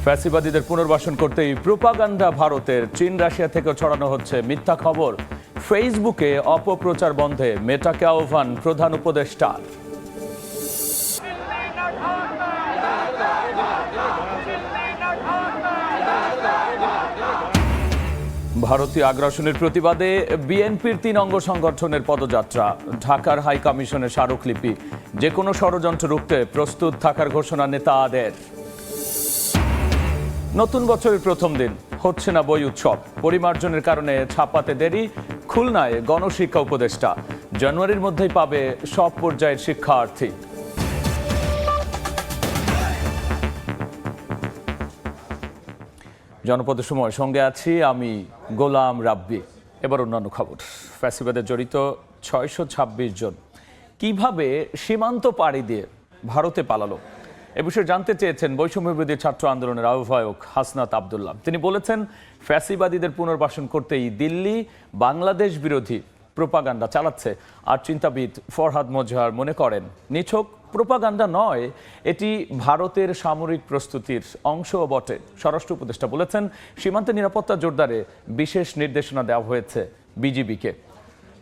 ফ্যাসিবাদীদের পুনর্বাসন করতেই প্রোপাগান্ডা ভারতের। চীন রাশিয়া থেকে ছড়ানো হচ্ছে মিথ্যা খবর। ফেসবুকে অপপ্রচার বন্ধে মেটাকে আহ্বান প্রধান উপদেষ্টার। ভারতীয় আগ্রাসনের প্রতিবাদে বিএনপির ৩ অঙ্গ সংগঠনের পদযাত্রা। ঢাকার হাই কমিশনের স্মারকলিপি। যে কোনো ষড়যন্ত্র রুখতে প্রস্তুত থাকার ঘোষণা নেতাদের। নতুন বছরের প্রথম দিন, হচ্ছে না বই উৎসব। পরিমার্জনের কারণে ছাপাতে দেরি। খুলনায় গণশিক্ষা উপদেষ্টা। জানুয়ারির মধ্যেই পাবে সব পর্যায়ের শিক্ষার্থী। জনপদের সময় সঙ্গে আছি আমি গোলাম রাব্বি। এবার অন্যান্য খবর। ফ্যাসিবাদে জড়িত ৬২৬ জন কিভাবে সীমান্ত পাড়ি দিয়ে ভারতে পালালো, এ বিষয়ে জানতে চেয়েছেন বৈষম্যবিরোধী ছাত্র আন্দোলনের আহ্বায়ক হাসনাত আব্দুল্লাহ। তিনি বলেছেন, ফ্যাসিবাদীদের পুনর্বাসন করতেই দিল্লি বাংলাদেশ বিরোধী প্রোপাগান্ডা চালাচ্ছে। আর চিন্তাবিদ ফরহাদ মোজাহার মনে করেন, নিছক প্রোপাগান্ডা নয়, এটি ভারতের সামরিক প্রস্তুতির অংশও বটে। স্বরাষ্ট্র উপদেষ্টা বলেছেন, সীমান্তে নিরাপত্তা জোরদারে বিশেষ নির্দেশনা দেওয়া হয়েছে বিজিবিকে।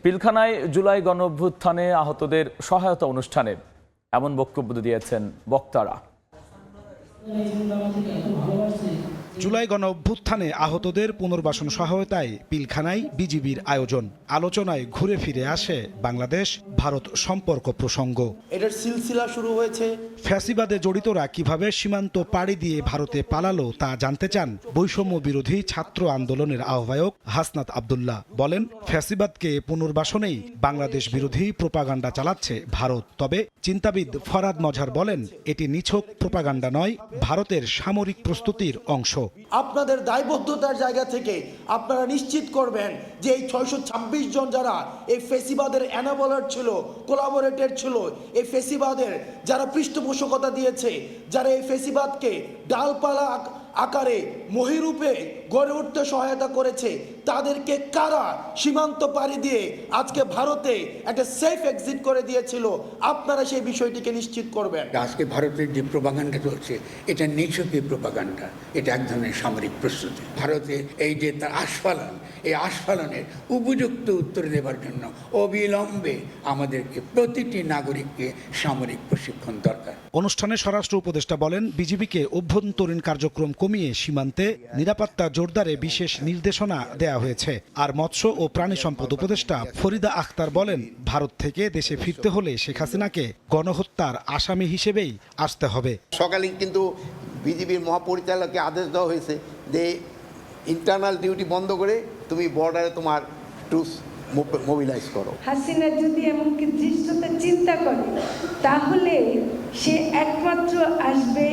পিলখানায় জুলাই গণঅভ্যুত্থানে আহতদের সহায়তা অনুষ্ঠানে এমন বক্তব্য দিয়েছেন বক্তারা। জুলাই গণঅভ্যুত্থানে আহতদের পুনর্বাসন সহায়তায় পিলখানায় বিজিবির আয়োজন। আলোচনায় ঘুরে ফিরে আসে বাংলাদেশ ভারত সম্পর্ক প্রসঙ্গ। এটার সিলসিলা শুরু হয়েছে। ফ্যাসিবাদে জড়িতরা কিভাবে সীমান্ত পাড়ি দিয়ে ভারতে পালালো তা জানতে চান বৈষম্য বিরোধী ছাত্র আন্দোলনের আহ্বায়ক হাসনাত আব্দুল্লাহ। বলেন, ফ্যাসিবাদকে পুনর্বাসনেই বাংলাদেশ বিরোধী প্রোপাগান্ডা চালাচ্ছে ভারত। তবে চিন্তাবিদ ফরহাদ মোজাহার বলেন, এটি নিছক প্রোপাগান্ডা নয়, ভারতের সামরিক প্রস্তুতির অংশ। আপনাদের দায়বদ্ধতার জায়গা থেকে আপনারা নিশ্চিত করবেন যে এই ৬২৬ জন যারা এই ফেসিবাদের অ্যানাবলার ছিল, কোলাবোরেটর ছিল, এই ফেসিবাদের যারা পৃষ্ঠপোষকতা দিয়েছে, যারা এই ফেসিবাদকে ডালপালা আকারে মহিরূপে গড়ে উঠতে সহায়তা করেছে, তাদেরকে কারা সীমান্ত পাড়ি দিয়ে আজকে ভারতে একটা সেফ এক্সিট করে দিয়েছিল, আপনারা সেই বিষয়টিকে নিশ্চিত করবেন। আজকে ভারতের যে প্রোপাগান্ডা চলছে, এটা নিছকই প্রোপাগান্ডা, এটা এক ধরনের সামরিক প্রস্তুতি। ভারতের এই যে তার আস্ফালন, এই আস্ফালনের উপযুক্ত উত্তর দেওয়ার জন্য অবিলম্বে আমাদেরকে প্রতিটি নাগরিককে সামরিক প্রশিক্ষণ দরকার। অনুষ্ঠানে স্বরাষ্ট্র উপদেষ্টা বলেন, বিজিবিকে অভ্যন্তরীণ কার্যক্রম কমিয়ে সীমান্তে নিরাপত্তা জোরদারে বিশেষ নির্দেশনা দেয়া হয়েছে। আর মৎস্য ও প্রাণী সম্পদ উপদেষ্টা ফরিদা আখতার বলেন, ভারত থেকে দেশে ফিরতে হলে শেখ হাসিনাকে গণহত্যার আসামি হিসেবেই আসতে হবে। সকালে কিন্তু বিজিবির মহাপরিচালককে আদেশ দেওয়া হয়েছে যে ইন্টারনাল ডিউটি বন্ধ করে তুমি বর্ডারে তোমার ট্রুপস মোবিলাইজ করো। হাসিনা যদি এমনকি দৃশ্যতা চিন্তা করে, তাহলে সে একমাত্র আসবে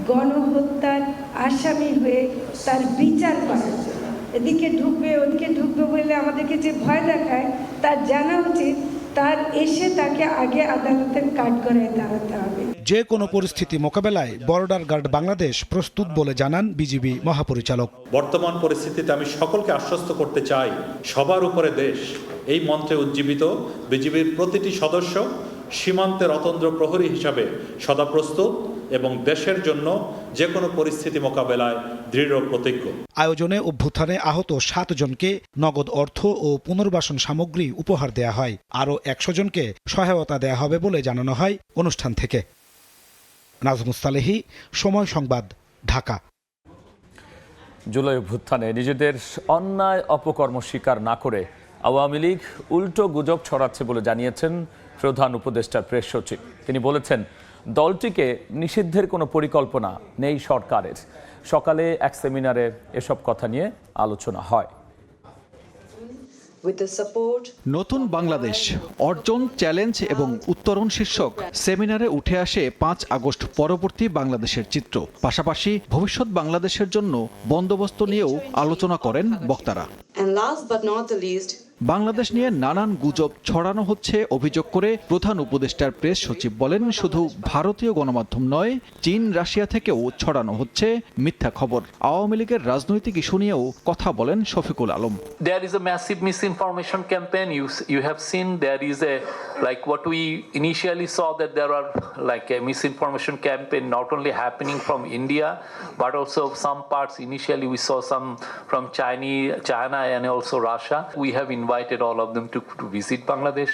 গণহত্যার আসামি হয়ে তার বিচার করার জন্য। এদিকে ঢুকবে ওদিকে ঢুকবে বলে আমাদেরকে যে ভয় দেখায়, তার জানা উচিত তার এসে তাকে আগে আদালতের কাঠগড়ায় দাঁড়াতে হবে। যে কোনো পরিস্থিতি মোকাবেলায় বর্ডার গার্ড বাংলাদেশ প্রস্তুত বলে জানান বিজিবি মহাপরিচালক। বর্তমান পরিস্থিতিতে আমি সকলকে আশ্বস্ত করতে চাই, সবার উপরে দেশ। এই মন্ত্রে উজ্জীবিত বিজিবির প্রতিটি সদস্য সীমান্তের অতন্দ্র প্রহরী হিসাবে সদা প্রস্তুত এবং দেশের জন্য যে কোনো পরিস্থিতি মোকাবেলায় দৃঢ় প্রতিজ্ঞ। আয়োজনে অভ্যুত্থানে আহত ৭ জনকে নগদ অর্থ ও পুনর্বাসন সামগ্রী উপহার দেয়া হয়। আরও ১০০ জনকে সহায়তা দেয়া হবে বলে জানানো হয় অনুষ্ঠান থেকে। নাজমুস মুস্তালেহি, সময় সংবাদ, ঢাকা। জুলাই অভ্যুত্থানে নিজেদের অন্যায় অপকর্ম স্বীকার না করে আওয়ামী লীগ উল্টো গুজব ছড়াচ্ছে বলে জানিয়েছেন প্রধান উপদেষ্টার প্রেস সচিব। তিনি বলেছেন, দলটিকে নিষিদ্ধের কোনো পরিকল্পনা নেই সরকারের। সকালে এক সেমিনারে এসব কথা নিয়ে আলোচনা হয়। নতুন বাংলাদেশ অর্জন, চ্যালেঞ্জ এবং উত্তরণ শীর্ষক সেমিনারে উঠে আসে ৫ আগস্ট পরবর্তী বাংলাদেশের চিত্র। পাশাপাশি ভবিষ্যৎ বাংলাদেশের জন্য বন্দোবস্ত নিয়েও আলোচনা করেন বক্তারা। বাংলাদেশ নিয়ে নানান গুজব ছড়ানো হচ্ছে অভিযোগ করে প্রধান উপদেষ্টার প্রেস সচিব বলেন, শুধু ভারতীয় গণমাধ্যম নয়, চীন রাশিয়া থেকেও ছড়ানো হচ্ছে মিথ্যা খবর। আওয়ামী লীগের রাজনৈতিক ইস্যু নিয়েও কথা বলেন Shafiqul Alam. There is a massive misinformation campaign. You have seen there is a, like what we initially saw, that there are like a misinformation campaign not only happening from India but also some parts. Initially we saw some from China and also Russia. We have invited all of them to visit Bangladesh,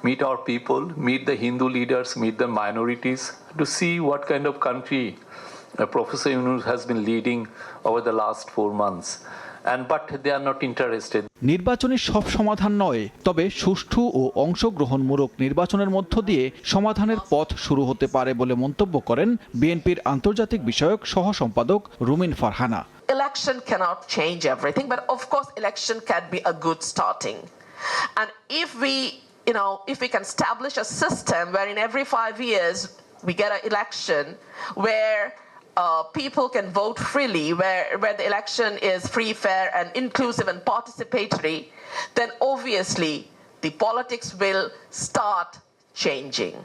meet our people, meet the Hindu leaders, meet the minorities, to see what kind of country Professor Yunus has been leading over the last 4 months. But they are not interested. নির্বাচনী সব সমাধান নয়, তবে সুষ্ঠু ও অংশগ্রহণমূলক নির্বাচনের মধ্য দিয়ে সমাধানের পথ শুরু হতে পারে বলে মন্তব্য করেন বিএনপির আন্তর্জাতিক বিষয়ক সহ সম্পাদক রুমিন Farhana. Election cannot change everything, but of course election can be a good starting. And if we can establish a system where in every 5 years we get an election where people can vote freely, where the election is free, fair and inclusive and participatory, then obviously the politics will start changing.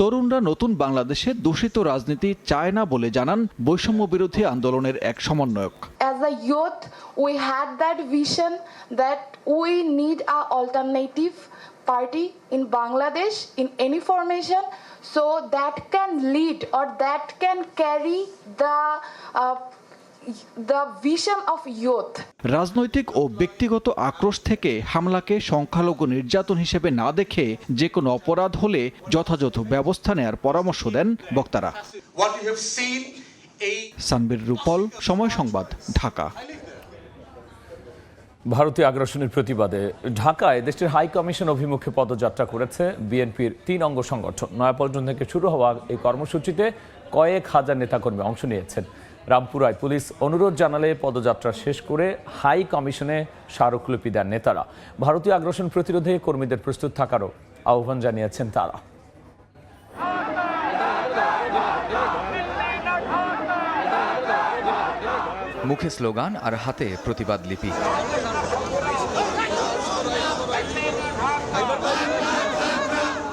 তরুণরা নতুন বাংলাদেশে দূষিত রাজনীতি চায় না বলে জানান বৈষম্য বিরোধী আন্দোলনের এক সমন্বয়ক। As a youth, we had that vision that we need an alternative party in Bangladesh in any formation, so that can lead or that can carry the vision of youth. রাজনৈতিক ও ব্যক্তিগত আক্রোশ থেকে হামলাকে সংখ্যালঘু নির্যাতন হিসেবে না দেখে যে কোনো অপরাধ হলে যথাযথ ব্যবস্থা নেয়ার পরামর্শ দেন বক্তারা। সানবীর রূপল, সময় সংবাদ, ঢাকা। ভারতীয় আগ্রাসনের প্রতিবাদে ঢাকায় দেশটির হাই কমিশন অভিমুখে পদযাত্রা করেছে বিএনপির 3 অঙ্গ সংগঠন। নয়াপল্টন থেকে শুরু হওয়া এই কর্মসূচিতে কয়েক হাজার নেতাকর্মী অংশ নিয়েছেন। রামপুরায় পুলিশ অনুরোধ জানালে পদযাত্রা শেষ করে হাই কমিশনে স্মারকলিপি দেন নেতারা। ভারতীয় আগ্রাসন প্রতিরোধে কর্মীদের প্রস্তুত থাকারও আহ্বান জানিয়েছেন তারা। মুখে স্লোগান আর হাতে প্রতিবাদ লিপি।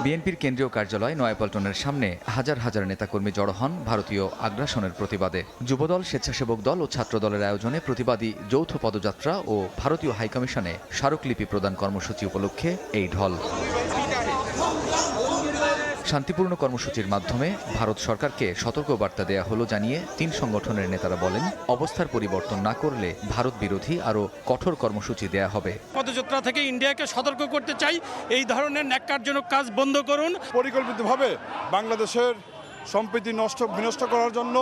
বিএনপির কেন্দ্রীয় কার্যালয় নয়াপল্টনের সামনে হাজার হাজার নেতাকর্মী জড়ো হন ভারতীয় আগ্রাসনের প্রতিবাদে। যুবদল, স্বেচ্ছাসেবক দল ও ছাত্রদলের আয়োজনে প্রতিবাদী যৌথ পদযাত্রা ও ভারতীয় হাইকমিশনে স্মারকলিপি প্রদান কর্মসূচি উপলক্ষে এই ঢল। শান্তিপূর্ণ কর্মসূচির মাধ্যমে ভারত সরকারকে সতর্কবার্তা দেয়া হলো জানিয়ে 3 সংগঠনের নেতারা বলেন, অবস্থার পরিবর্তন না করলে ভারত বিরোধী আরও কঠোর কর্মসূচি দেয়া হবে। পদযাত্রা থেকে ইন্ডিয়াকে সতর্ক করতে চাই, এই ধরনের ন্যাক্কারজনক কাজ বন্ধ করুন। পরিকল্পিতভাবে বাংলাদেশের সম্প্রীতি বিনষ্ট করার জন্য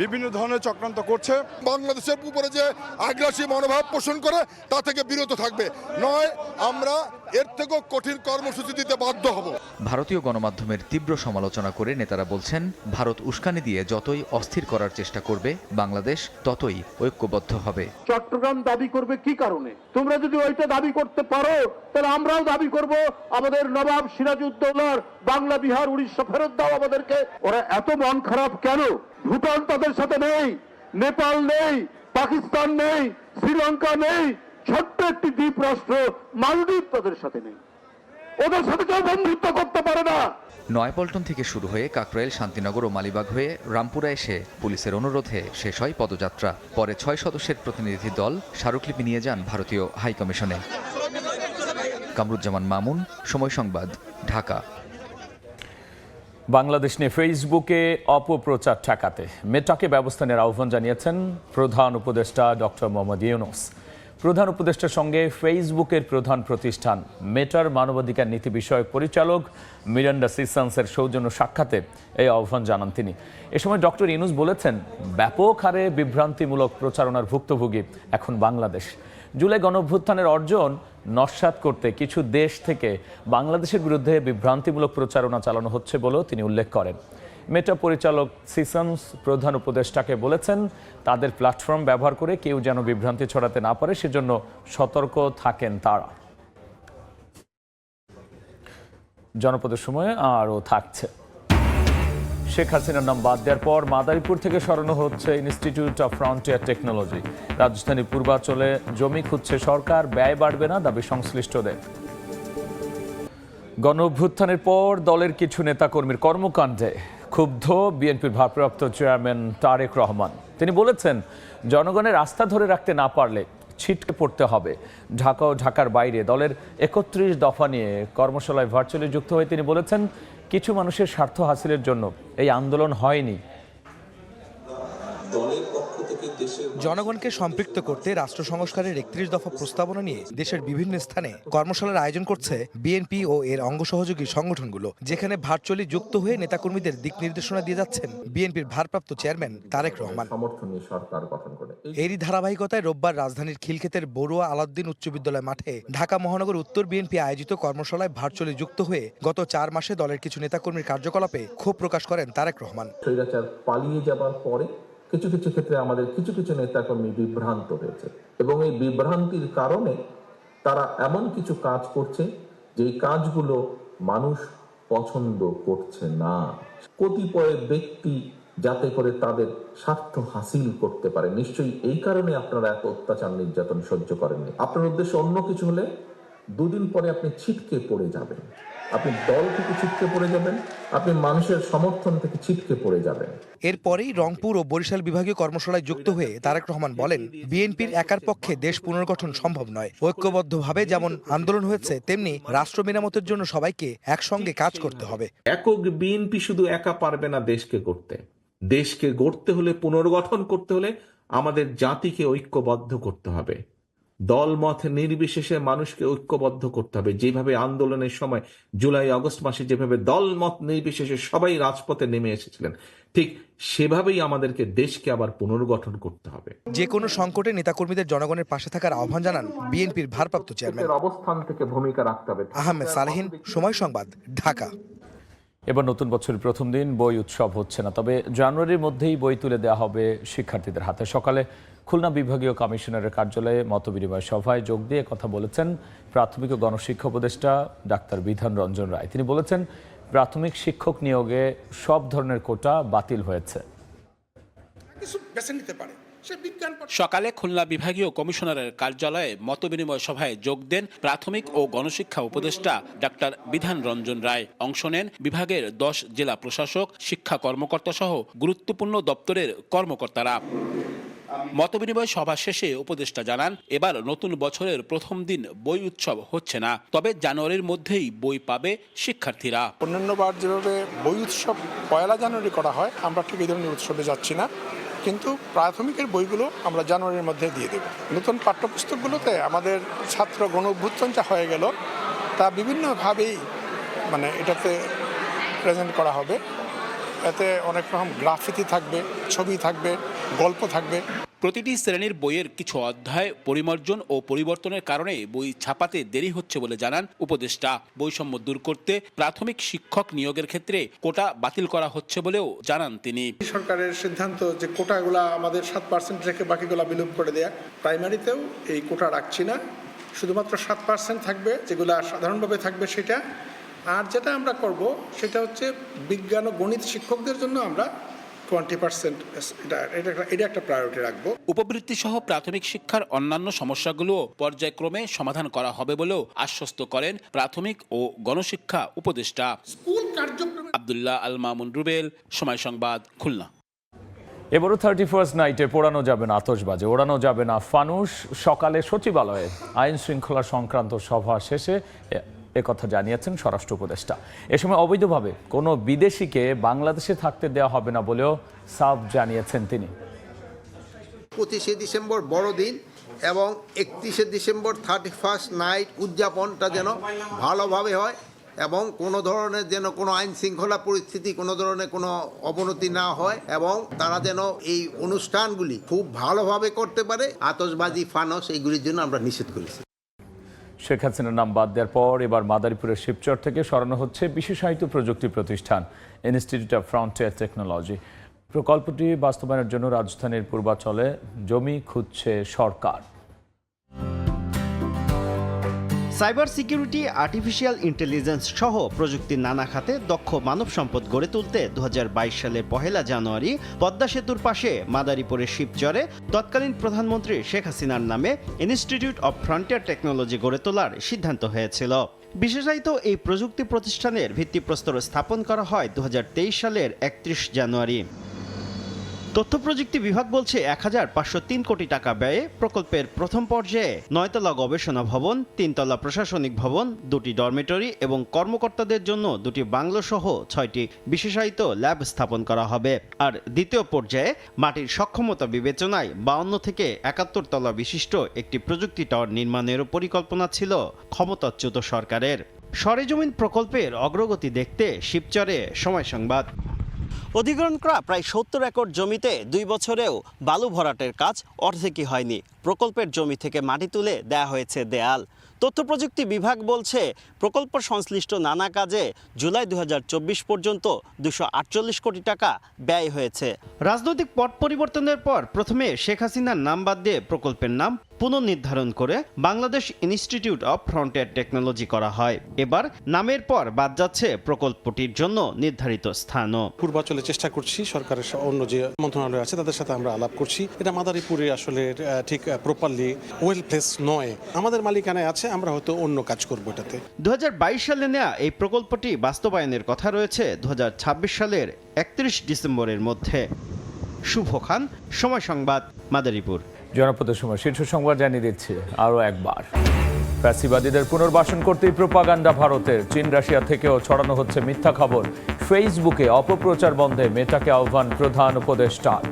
বিভিন্ন ধরনের চক্রান্ত করছে। বাংলাদেশের উপরে যে আগ্রাসী মনোভাব পোষণ করে তা থেকে বিরত থাকবে, নয় আমরা এর থেকেও কঠিন কর্মসূচি দিতে বাধ্য হব। ভারতীয় গণমাধ্যমের তীব্র সমালোচনা করে নেতারা বলছেন, ভারত উস্কানি দিয়ে যতই অস্থির করার চেষ্টা করবে, বাংলাদেশ ততই ঐক্যবদ্ধ হবে। চট্টগ্রাম দাবি করবে কি কারণে? তোমরা যদি ওইটা দাবি করতে পারো তাহলে আমরাও দাবি করব আমাদের নবাব সিরাজউদ্দৌলার বাংলা, বিহার, উড়িষ্যা ফেরত দাও আমাদেরকে। ওরা এত মন খারাপ কেন? ভুটান তাদের সাথে নেই, নেপাল নেই, পাকিস্তান নেই, শ্রীলঙ্কা নেই, ছোট্ট একটি দ্বীপ রাষ্ট্র মালদ্বীপ তাদের সাথে নেই। ওদের সাথে কেউ বন্ধুত্ব করতে পারে না। নয়াপল্টন থেকে শুরু হয়ে কাকরাইল, শান্তিনগর ও মালিবাগ হয়ে রামপুরা এসে পুলিশের অনুরোধে শেষ হয় পদযাত্রা। পরে 6 সদস্যের প্রতিনিধি দল স্মারকলিপি নিয়ে যান ভারতীয় হাইকমিশনে। কামরুজ্জামান মামুন, সময় সংবাদ, ঢাকা। বাংলাদেশ নিয়ে ফেসবুকে অপপ্রচার ঠেকাতে মেটাকে ব্যবস্থা নেওয়ার আহ্বান জানিয়েছেন প্রধান উপদেষ্টা ডক্টর মোহাম্মদ ইউনূস। প্রধান উপদেষ্টার সঙ্গে ফেসবুকের প্রধান প্রতিষ্ঠান মেটার মানবাধিকার নীতি বিষয়ক পরিচালক মিরান্ডা সিসান্সের সৌজন্য সাক্ষাতে এই আহ্বান জানান তিনি। এ সময় ডক্টর ইউনূস বলেছেন, ব্যাপক হারে বিভ্রান্তিমূলক প্রচারণার ভুক্তভোগী এখন বাংলাদেশ। জুলাই গণঅভ্যুত্থানের অর্জন নস্যাৎ করতে কিছু দেশ থেকে বাংলাদেশের বিরুদ্ধে বিভ্রান্তিমূলক প্রচারণা চালানো হচ্ছে বলেও তিনি উল্লেখ করেন। মেটা পরিচালক সিসান্স প্রধান উপদেষ্টাকে বলেছেন, তাদের প্ল্যাটফর্ম ব্যবহার করে কেউ যেন বিভ্রান্তি ছড়াতে না পারে, সেজন্য সতর্ক থাকেন তারা। জনপদের সময় আরও থাকছে। শেখ হাসিনার নাম বাদ দেওয়ার পর মাদারীপুর থেকে সরানো হচ্ছে ইনস্টিটিউট অফ ফ্রন্টিয়ার টেকনোলজি। রাজধানীর পূর্বাঞ্চলে জমি খুঁজছে সরকার, ব্যয় বাড়বে না দাবি সংশ্লিষ্টদের। গণ অভ্যুত্থানের পর দলের কিছু নেতাকর্মীর কর্মকাণ্ডে ক্ষুব্ধ বিএনপির ভারপ্রাপ্ত চেয়ারম্যান তারেক রহমান। তিনি বলেছেন, জনগণের আস্থা ধরে রাখতে না পারলে ছিটকে পড়তে হবে। ঢাকা ও ঢাকার বাইরে দলের ৩১ দফা নিয়ে কর্মশালায় ভার্চুয়ালি যুক্ত হয়ে তিনি বলেছেন, কিছু মানুষের স্বার্থ হাসিলের জন্য এই আন্দোলন হয়নি। জনগণকে সম্পৃক্ত করতে রাষ্ট্র সংস্কারের ৩১ দফা প্রস্তাবনা নিয়ে দেশের বিভিন্ন স্থানে কর্মশালার আয়োজন করছে বিএনপি ও এর অঙ্গ সহযোগী সংগঠনগুলো, যেখানে ভার্চুয়ালি যুক্ত হয়ে নেতাকর্মীদের দিক নির্দেশনা দিয়ে যাচ্ছেন বিএনপির ভারপ্রাপ্ত চেয়ারম্যান তারেক রহমান। এরই ধারাবাহিকতায় রোববার রাজধানীর খিলক্ষেতের বড়ুয়া আলাউদ্দিন উচ্চ বিদ্যালয় মাঠে ঢাকা মহানগর উত্তর বিএনপি আয়োজিত কর্মশালায় ভার্চুয়ালি যুক্ত হয়ে গত ৪ মাসে দলের কিছু নেতাকর্মীর কার্যকলাপে ক্ষোভ প্রকাশ করেন তারেক রহমান। পালিয়ে যাবার পরে কিছু কিছু ক্ষেত্রে আমাদের কিছু কিছু নেতাকর্মী বিভ্রান্ত হয়েছে এবং এই বিভ্রান্তির কারণে তারা এমন কিছু কাজ করছে যে কাজগুলো মানুষ পছন্দ করছে না। কতিপয় ব্যক্তি যাতে করে তাদের স্বার্থ হাসিল করতে পারে, নিশ্চয়ই এই কারণে আপনারা এত অত্যাচার নির্যাতন সহ্য করেননি। আপনার উদ্দেশ্য অন্য কিছু হলে দুদিন পরে আপনি ছিটকে পড়ে যাবেন, আপনি দল থেকে ছিটকে পড়ে যাবেন, আপনি মানুষের সমর্থন থেকে ছিটকে পড়ে যাবেন। এরপরেই রংপুর ও বরিশাল বিভাগীয় কর্মশালায় যুক্ত হয়ে তারেক রহমান বলেন, বিএনপির একার পক্ষে দেশ পুনর্গঠন সম্ভব নয়। ঐক্যবদ্ধভাবে যেমন আন্দোলন হয়েছে, তেমনি রাষ্ট্র মেরামতের জন্য সবাইকে একসঙ্গে কাজ করতে হবে। একক বিএনপি শুধু একা পারবে না দেশকে গড়তে। দেশকে গড়তে হলে, পুনর্গঠন করতে হলে আমাদের জাতিকে ঐক্যবদ্ধ করতে হবে। দল মত নির্বিশেষে মানুষকে ঐক্যবদ্ধ করতে হবে। যেভাবে আন্দোলনের সময় জুলাই আগস্ট মাসে যেভাবে দল মত নির্বিশেষে সবাই রাজপথে নেমে এসেছিলেন, ঠিক সেভাবেই আমাদেরকে দেশকে আবার পুনর্গঠন করতে হবে। যে কোনো সংকটে নেতাকর্মীদের জনগণের পাশে থাকার আহ্বান জানান বিএনপির ভারপ্রাপ্ত চেয়ারম্যান। অবস্থান থেকে ভূমিকা রাখতে হবে। আহমেদ সালেহীন, সময় সংবাদ, ঢাকা। এবার নতুন বছরের প্রথম দিন বই উৎসব হচ্ছে না, তবে জানুয়ারির মধ্যেই বই তুলে দেওয়া হবে শিক্ষার্থীদের হাতে। সকালে খুলনা বিভাগীয় কমিশনারের কার্যালয়ে মতবিনিময় সভায় যোগ দিয়ে কথা বলেছেন প্রাথমিক ও গণশিক্ষা উপদেষ্টা ডাক্তার বিধান রঞ্জন রায়। তিনি বলেছেন, প্রাথমিক শিক্ষক নিয়োগে সব ধরনের কোটা বাতিল হয়েছে। সকালে খুলনা বিভাগীয় কমিশনারের কার্যালয়ে মতবিনিময় সভায় যোগ দেন প্রাথমিক ও গণশিক্ষা উপদেষ্টা ডাক্তার বিধান রঞ্জন রায়। অংশ নেন বিভাগের 10 জেলা প্রশাসক, শিক্ষা কর্মকর্তা সহ গুরুত্বপূর্ণ দপ্তরের কর্মকর্তারা। মতবিনিময় সভা শেষে উপদেষ্টা জানান, এবার নতুন বছরের প্রথম দিন বই উৎসব হচ্ছে না, তবে জানুয়ারির মধ্যেই বই পাবে শিক্ষার্থীরা। অন্যান্যবার যেভাবে বই উৎসব 1 জানুয়ারি করা হয়, আমরা ঠিক এই ধরনের উৎসবে যাচ্ছি না, কিন্তু প্রাথমিকের বইগুলো আমরা জানুয়ারির মধ্যে দিয়ে দেব। নতুন পাঠ্যপুস্তকগুলোতে আমাদের ছাত্র গণ অভ্যুত্থান যা হয়ে গেল, তা বিভিন্নভাবেই এটাতে প্রেজেন্ট করা হবে। এতে অনেক রকম গ্রাফিতি থাকবে, ছবি থাকবে, গল্প থাকবে। প্রতিটি শ্রেণীর বইয়ের কিছু অধ্যায় পরিমার্জন ও পরিবর্তনের কারণে বই ছাপাতে দেরি হচ্ছে বলে জানান উপদেষ্টা। বৈষম্য দূর করতে প্রাথমিক শিক্ষক নিয়োগের ক্ষেত্রে কোটা বাতিল করা হচ্ছে বলেও জানান তিনি। সরকারের সিদ্ধান্ত যে কোটাগুলা আমাদের 7% রেখে বাকিগুলা বিলুপ্ত করে দেয়া। প্রাইমারিতেও এই কোটা রাখছি না, শুধুমাত্র 7% থাকবে, যেগুলা সাধারণভাবে থাকবে সেটা। আর যেটা আমরা করব সেটা হচ্ছে বিজ্ঞান ও গণিত শিক্ষকদের জন্য আমরা 20% এটা একটা প্রায়োরিটি রাখবো। উপবৃত্তি সহ প্রাথমিক শিক্ষার অন্যান্য সমস্যাগুলো পর্যায়ক্রমে সমাধান করা হবে বলেও আশ্বস্ত করেন প্রাথমিক ও গণশিক্ষা উপদেষ্টা। স্কুল কার্যক্রমে আব্দুল্লাহ আল মামুন রুবেল, সময় সংবাদ, খুলনা। এবারও 31st নাইটে পোড়ানো যাবে না আতশবাজি, ওড়ানো যাবে না ফানুস। সকালে সচিবালয়ে আইন শৃঙ্খলা সংক্রান্ত সভা শেষে একথা জানিয়েছেন স্বরাষ্ট্র উপদেষ্টা। এ সময় অবৈধভাবে কোনো বিদেশিকে বাংলাদেশে থাকতে দেওয়া হবে না বলেও সাফ জানিয়েছেন তিনি। 25শে ডিসেম্বর বড়দিন এবং 31শে ডিসেম্বর 31st নাইট উদযাপনটা যেন ভালোভাবে হয় এবং কোনো ধরনের যেন কোনো আইন শৃঙ্খলা পরিস্থিতি, কোনো ধরনের কোনো অবনতি না হয় এবং তারা যেন এই অনুষ্ঠানগুলি খুব ভালোভাবে করতে পারে। আতশবাজি, ফানস এইগুলির জন্য আমরা নিষেধ করেছি। শেখ হাসিনার নাম বাদ দেওয়ার পর এবার মাদারীপুরের শিবচর থেকে সরানো হচ্ছে বিশেষায়িত প্রযুক্তি প্রতিষ্ঠান ইনস্টিটিউট অফ ফ্রন্টিয়ার টেকনোলজি। প্রকল্পটি বাস্তবায়নের জন্য রাজধানীর পূর্বাঞ্চলে জমি খুঁজছে সরকার। সাইবার সিকিউরিটি, আর্টিফিশিয়াল ইন্টেলিজেন্স সহ প্রযুক্তির নানা খাতে দক্ষ মানব সম্পদ গড়ে তুলতে 2022 সালের 1 জানুয়ারি পদ্মা সেতুর পাশে মাদারীপুরের শিবচরে তৎকালীন প্রধানমন্ত্রী শেখ হাসিনার নামে ইনস্টিটিউট অব ফ্রন্টিয়ার টেকনোলজি গড়ে তোলার সিদ্ধান্ত হয়েছিল। বিশেষায়িত এই প্রযুক্তি প্রতিষ্ঠানের ভিত্তিপ্রস্তর স্থাপন করা হয় 2023 সালের 31 জানুয়ারি। তথ্য প্রযুক্তি বিভাগ বলছে 1503 কোটি টাকা ব্যয়ে প্রকল্পের প্রথম পর্যায়ে 9তলা গবেষণা ভবন, 3তলা প্রশাসনিক ভবন, 2টি ডরমিটরি এবং কর্মকর্তাদের জন্য 2টি বাংলো সহ 6টি বিশেষায়িত ল্যাব স্থাপন করা হবে। আর দ্বিতীয় পর্যায়ে মাটির সক্ষমতা বিবেচনায় 52 থেকে 71 তলা বিশিষ্ট একটি প্রযুক্তি টাওয়ার নির্মাণেরও পরিকল্পনা ছিল ক্ষমতাচ্যুত সরকারের। সরেজমিন প্রকল্পের অগ্রগতি দেখতে শিবচরে সময় সংবাদ। অধিগ্রহণ করা প্রায় 70 একর জমিতে 2 বছরেও বালু ভরাটের কাজ অর্ধেকই হয়নি। প্রকল্পের জমি থেকে মাটি তুলে দেয়া হয়েছে দেয়াল। তথ্য প্রযুক্তি বিভাগ বলছে প্রকল্প সংশ্লিষ্ট নানা কাজে জুলাই 2024 পর্যন্ত 248 কোটি টাকা ব্যয় হয়েছে। রাজনৈতিক পট পরিবর্তনের পর প্রথমে শেখ হাসিনার নাম বাদ দিয়ে প্রকল্পের নাম পুনর্নির্ধারণ করে Bangladesh institute of frontier technology করা হয়। এবার নামের পর বাদ যাচ্ছে প্রকল্পটির জন্য নির্ধারিত স্থানও। পূর্বাঞ্চলে চেষ্টা করছি, সরকারের অন্য যে মন্ত্রণালয় আছে তাদের সাথে আমরা আলাপ করছি। এটা মাদারীপুরে আসলে ঠিক প্রপারলি ওয়েল প্লেস নয়, আমাদের মালিকানায় আছে, আমরা হয়তো অন্য কাজ করবো এটাতে। 2022 সালে নেওয়া এই প্রকল্পটি বাস্তবায়নের কথা রয়েছে 2026 সালের 31 ডিসেম্বরের মধ্যে। শুভ খান, সময় সংবাদ, মাদারীপুর। জনপদের সময় শীর্ষ সংবাদ জানিয়ে দিচ্ছে আরও একবার। ফ্যাসিবাদীদের পুনর্বাসন করতেই প্রোপাগান্ডা ভারতের। চীন রাশিয়া থেকেও ছড়ানো হচ্ছে মিথ্যা খবর। ফেসবুকে অপপ্রচার বন্ধে মেটাকে আহ্বান প্রধান উপদেষ্টার।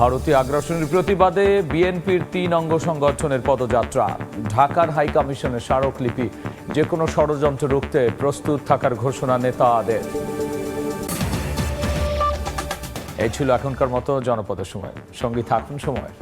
ভারতীয় আগ্রাসনের প্রতিবাদে বিএনপির 3 অঙ্গ সংগঠনের পদযাত্রা। ঢাকার হাই কমিশনের স্মারকলিপি। যে কোনো ষড়যন্ত্র রুখতে প্রস্তুত থাকার ঘোষণা নেতাদের। এই ছিল এখনকার মতো জনপদের সময়। সঙ্গী থাকুন সময়।